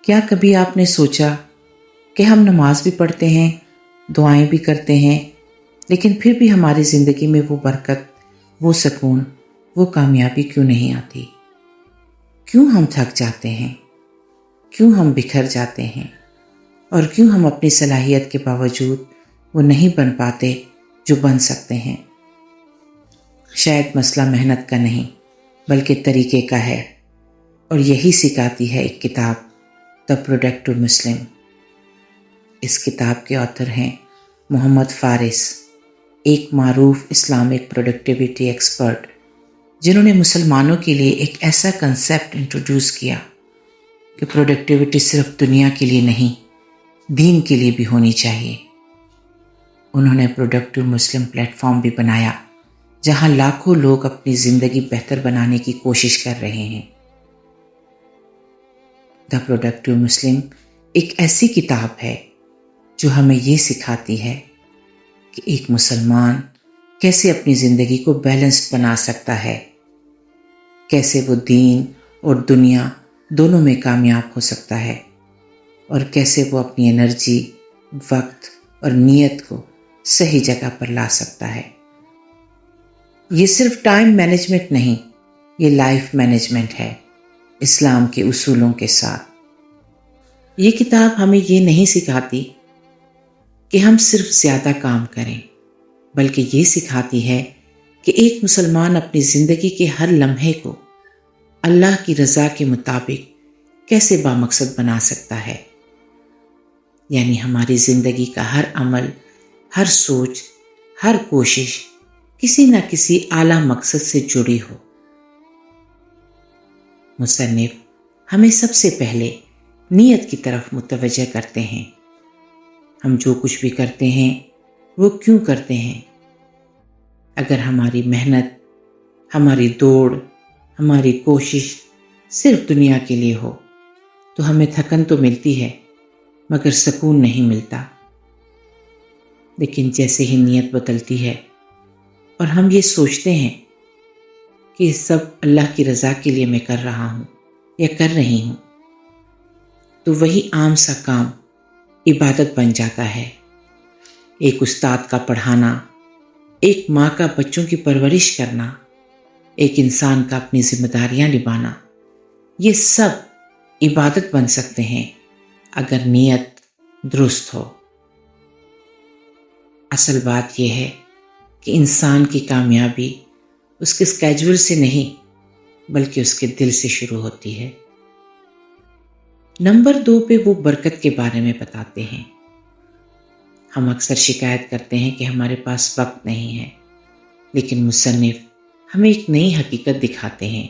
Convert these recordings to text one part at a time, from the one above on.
کیا کبھی آپ نے سوچا کہ ہم نماز بھی پڑھتے ہیں، دعائیں بھی کرتے ہیں، لیکن پھر بھی ہماری زندگی میں وہ برکت، وہ سکون، وہ کامیابی کیوں نہیں آتی؟ کیوں ہم تھک جاتے ہیں؟ کیوں ہم بکھر جاتے ہیں؟ اور کیوں ہم اپنی صلاحیت کے باوجود وہ نہیں بن پاتے جو بن سکتے ہیں؟ شاید مسئلہ محنت کا نہیں بلکہ طریقے کا ہے، اور یہی سکھاتی ہے ایک کتاب، دی پروڈکٹیو مسلم۔ اس کتاب کے آتھر ہیں محمد فارس، ایک معروف اسلامک پروڈکٹیوٹی ایکسپرٹ، جنہوں نے مسلمانوں کے لیے ایک ایسا کنسیپٹ انٹروڈیوس کیا کہ پروڈکٹیوٹی صرف دنیا کے لیے نہیں، دین کے لیے بھی ہونی چاہیے۔ انہوں نے پروڈکٹیو مسلم پلیٹ فارم بھی بنایا، جہاں لاکھوں لوگ اپنی زندگی بہتر بنانے کی کوشش کر رہے ہیں۔ دی پروڈکٹیو مسلم ایک ایسی کتاب ہے جو ہمیں یہ سکھاتی ہے کہ ایک مسلمان کیسے اپنی زندگی کو بیلنسڈ بنا سکتا ہے، کیسے وہ دین اور دنیا دونوں میں کامیاب ہو سکتا ہے، اور کیسے وہ اپنی انرجی، وقت اور نیت کو صحیح جگہ پر لا سکتا ہے۔ یہ صرف ٹائم مینجمنٹ نہیں، یہ لائف مینجمنٹ ہے، اسلام کے اصولوں کے ساتھ۔ یہ کتاب ہمیں یہ نہیں سکھاتی کہ ہم صرف زیادہ کام کریں، بلکہ یہ سکھاتی ہے کہ ایک مسلمان اپنی زندگی کے ہر لمحے کو اللہ کی رضا کے مطابق کیسے بامقصد بنا سکتا ہے۔ یعنی ہماری زندگی کا ہر عمل، ہر سوچ، ہر کوشش کسی نہ کسی اعلیٰ مقصد سے جڑی ہو۔ مصنف ہمیں سب سے پہلے نیت کی طرف متوجہ کرتے ہیں۔ ہم جو کچھ بھی کرتے ہیں وہ کیوں کرتے ہیں؟ اگر ہماری محنت، ہماری دوڑ، ہماری کوشش صرف دنیا کے لیے ہو تو ہمیں تھکن تو ملتی ہے مگر سکون نہیں ملتا۔ لیکن جیسے ہی نیت بدلتی ہے اور ہم یہ سوچتے ہیں کہ یہ سب اللہ کی رضا کے لیے میں کر رہا ہوں یا کر رہی ہوں، تو وہی عام سا کام عبادت بن جاتا ہے۔ ایک استاد کا پڑھانا، ایک ماں کا بچوں کی پرورش کرنا، ایک انسان کا اپنی ذمہ داریاں نبھانا، یہ سب عبادت بن سکتے ہیں اگر نیت درست ہو۔ اصل بات یہ ہے کہ انسان کی کامیابی اس کے اسکیجول سے نہیں بلکہ اس کے دل سے شروع ہوتی ہے۔ نمبر 2 پہ وہ برکت کے بارے میں بتاتے ہیں۔ ہم اکثر شکایت کرتے ہیں کہ ہمارے پاس وقت نہیں ہے، لیکن مصنف ہمیں ایک نئی حقیقت دکھاتے ہیں۔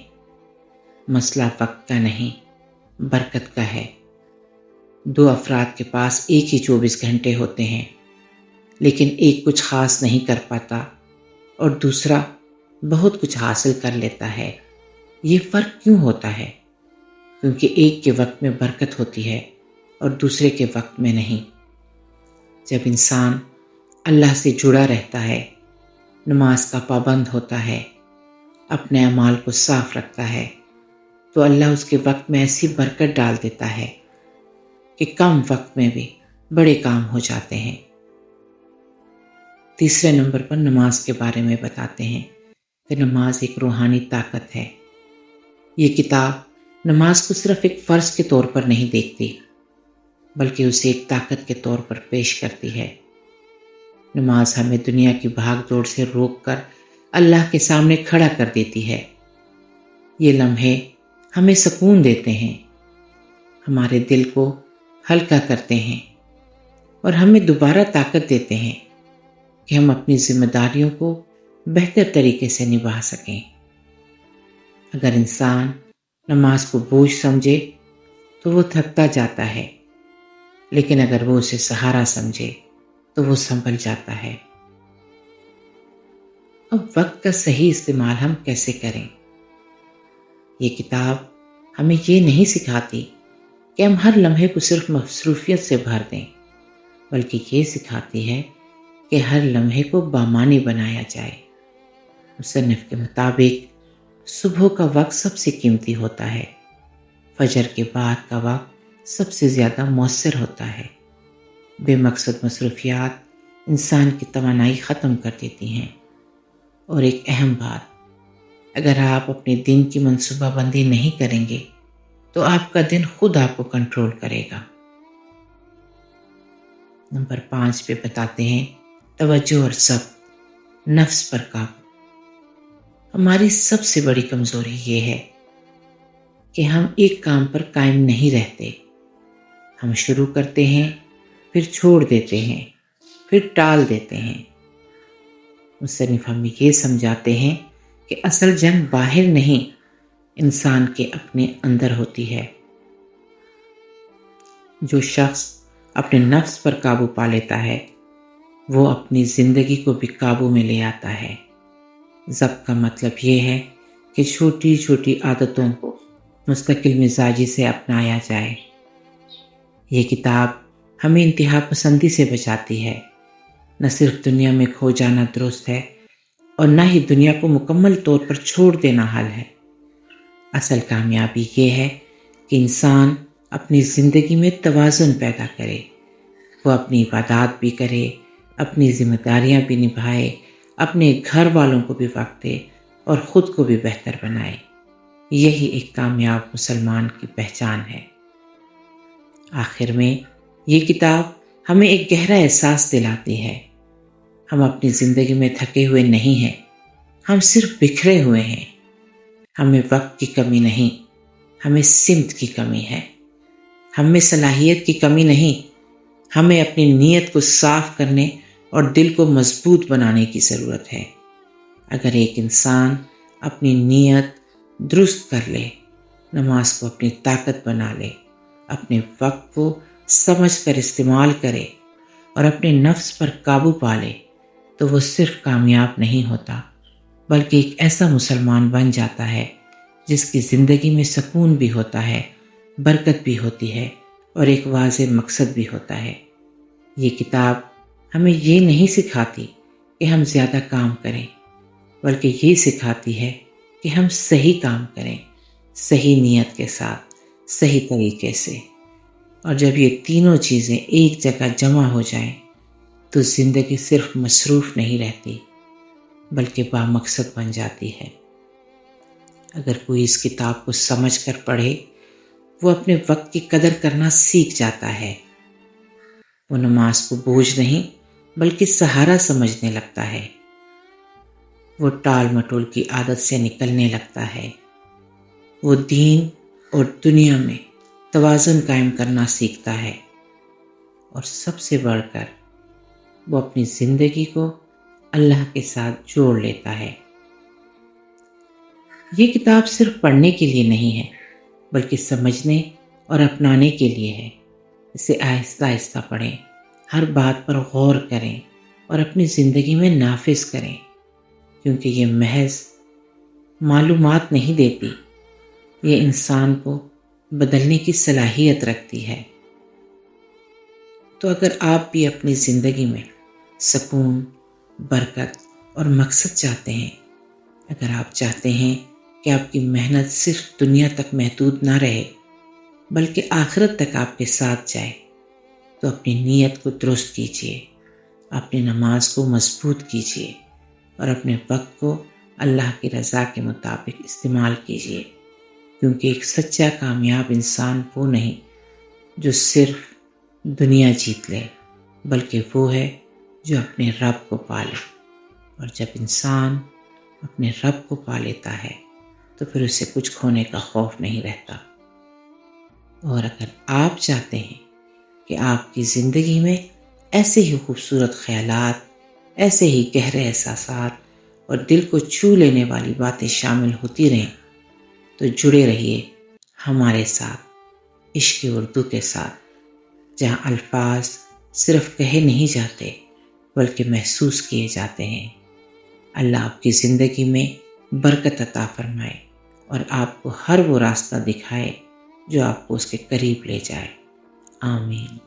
مسئلہ وقت کا نہیں، برکت کا ہے۔ 2 افراد کے پاس ایک ہی 24 گھنٹے ہوتے ہیں، لیکن ایک کچھ خاص نہیں کر پاتا اور دوسرا بہت کچھ حاصل کر لیتا ہے۔ یہ فرق کیوں ہوتا ہے؟ کیونکہ ایک کے وقت میں برکت ہوتی ہے اور دوسرے کے وقت میں نہیں۔ جب انسان اللہ سے جڑا رہتا ہے، نماز کا پابند ہوتا ہے، اپنے اعمال کو صاف رکھتا ہے، تو اللہ اس کے وقت میں ایسی برکت ڈال دیتا ہے کہ کم وقت میں بھی بڑے کام ہو جاتے ہیں۔ تیسرے نمبر پر نماز کے بارے میں بتاتے ہیں کہ نماز ایک روحانی طاقت ہے۔ یہ کتاب نماز کو صرف ایک فرض کے طور پر نہیں دیکھتی بلکہ اسے ایک طاقت کے طور پر پیش کرتی ہے۔ نماز ہمیں دنیا کی بھاگ دوڑ سے روک کر اللہ کے سامنے کھڑا کر دیتی ہے۔ یہ لمحے ہمیں سکون دیتے ہیں، ہمارے دل کو ہلکا کرتے ہیں اور ہمیں دوبارہ طاقت دیتے ہیں کہ ہم اپنی ذمہ داریوں کو بہتر طریقے سے نبھا سکیں۔ اگر انسان نماز کو بوجھ سمجھے تو وہ تھکتا جاتا ہے، لیکن اگر وہ اسے سہارا سمجھے تو وہ سنبھل جاتا ہے۔ اب وقت کا صحیح استعمال ہم کیسے کریں؟ یہ کتاب ہمیں یہ نہیں سکھاتی کہ ہم ہر لمحے کو صرف مصروفیت سے بھر دیں، بلکہ یہ سکھاتی ہے کہ ہر لمحے کو بامعنی بنایا جائے۔ مصنف کے مطابق صبح کا وقت سب سے قیمتی ہوتا ہے، فجر کے بعد کا وقت سب سے زیادہ مؤثر ہوتا ہے۔ بے مقصد مصروفیات انسان کی توانائی ختم کر دیتی ہیں۔ اور ایک اہم بات، اگر آپ اپنے دن کی منصوبہ بندی نہیں کریں گے تو آپ کا دن خود آپ کو کنٹرول کرے گا۔ نمبر 5 پہ بتاتے ہیں توجہ اور ضبط، نفس پر قابو۔ ہماری سب سے بڑی کمزوری یہ ہے کہ ہم ایک کام پر قائم نہیں رہتے۔ ہم شروع کرتے ہیں، پھر چھوڑ دیتے ہیں، پھر ٹال دیتے ہیں۔ مصنف ہمیں یہ سمجھاتے ہیں کہ اصل جنگ باہر نہیں، انسان کے اپنے اندر ہوتی ہے۔ جو شخص اپنے نفس پر قابو پا لیتا ہے وہ اپنی زندگی کو بھی قابو میں لے آتا ہے۔ ضبط کا مطلب یہ ہے کہ چھوٹی چھوٹی عادتوں کو مستقل مزاجی سے اپنایا جائے۔ یہ کتاب ہمیں انتہا پسندی سے بچاتی ہے۔ نہ صرف دنیا میں کھو جانا درست ہے اور نہ ہی دنیا کو مکمل طور پر چھوڑ دینا حل ہے۔ اصل کامیابی یہ ہے کہ انسان اپنی زندگی میں توازن پیدا کرے۔ وہ اپنی عبادات بھی کرے، اپنی ذمہ داریاں بھی نبھائے، اپنے گھر والوں کو بھی وقت دے اور خود کو بھی بہتر بنائے۔ یہی ایک کامیاب مسلمان کی پہچان ہے۔ آخر میں یہ کتاب ہمیں ایک گہرا احساس دلاتی ہے۔ ہم اپنی زندگی میں تھکے ہوئے نہیں ہیں، ہم صرف بکھرے ہوئے ہیں۔ ہمیں وقت کی کمی نہیں، ہمیں سمت کی کمی ہے۔ ہم میں صلاحیت کی کمی نہیں، ہمیں اپنی نیت کو صاف کرنے اور دل کو مضبوط بنانے کی ضرورت ہے۔ اگر ایک انسان اپنی نیت درست کر لے، نماز کو اپنی طاقت بنا لے، اپنے وقت کو سمجھ کر استعمال کرے اور اپنے نفس پر قابو پا لے تو وہ صرف کامیاب نہیں ہوتا بلکہ ایک ایسا مسلمان بن جاتا ہے جس کی زندگی میں سکون بھی ہوتا ہے، برکت بھی ہوتی ہے اور ایک واضح مقصد بھی ہوتا ہے۔ یہ کتاب ہمیں یہ نہیں سکھاتی کہ ہم زیادہ کام کریں، بلکہ یہ سکھاتی ہے کہ ہم صحیح کام کریں، صحیح نیت کے ساتھ، صحیح طریقے سے۔ اور جب یہ تینوں چیزیں ایک جگہ جمع ہو جائیں تو زندگی صرف مصروف نہیں رہتی بلکہ بامقصد بن جاتی ہے۔ اگر کوئی اس کتاب کو سمجھ کر پڑھے وہ اپنے وقت کی قدر کرنا سیکھ جاتا ہے۔ وہ نماز کو بوجھ نہیں بلکہ سہارا سمجھنے لگتا ہے۔ وہ ٹال مٹول کی عادت سے نکلنے لگتا ہے۔ وہ دین اور دنیا میں توازن قائم کرنا سیکھتا ہے، اور سب سے بڑھ کر وہ اپنی زندگی کو اللہ کے ساتھ جوڑ لیتا ہے۔ یہ کتاب صرف پڑھنے کے لیے نہیں ہے بلکہ سمجھنے اور اپنانے کے لیے ہے۔ اسے آہستہ آہستہ پڑھیں، ہر بات پر غور کریں اور اپنی زندگی میں نافذ کریں، کیونکہ یہ محض معلومات نہیں دیتی، یہ انسان کو بدلنے کی صلاحیت رکھتی ہے۔ تو اگر آپ بھی اپنی زندگی میں سکون، برکت اور مقصد چاہتے ہیں، اگر آپ چاہتے ہیں کہ آپ کی محنت صرف دنیا تک محدود نہ رہے بلکہ آخرت تک آپ کے ساتھ جائے، تو اپنی نیت کو درست کیجیے، اپنی نماز کو مضبوط کیجیے اور اپنے وقت کو اللہ کی رضا کے مطابق استعمال کیجیے، کیونکہ ایک سچا کامیاب انسان وہ نہیں جو صرف دنیا جیت لے، بلکہ وہ ہے جو اپنے رب کو پالے۔ اور جب انسان اپنے رب کو پا لیتا ہے تو پھر اسے کچھ کھونے کا خوف نہیں رہتا۔ اور اگر آپ چاہتے ہیں کہ آپ کی زندگی میں ایسے ہی خوبصورت خیالات، ایسے ہی گہرے احساسات اور دل کو چھو لینے والی باتیں شامل ہوتی رہیں تو جڑے رہیے ہمارے ساتھ عشق اردو کے ساتھ، جہاں الفاظ صرف کہے نہیں جاتے بلکہ محسوس کیے جاتے ہیں۔ اللہ آپ کی زندگی میں برکت عطا فرمائے اور آپ کو ہر وہ راستہ دکھائے جو آپ کو اس کے قریب لے جائے۔ آمین۔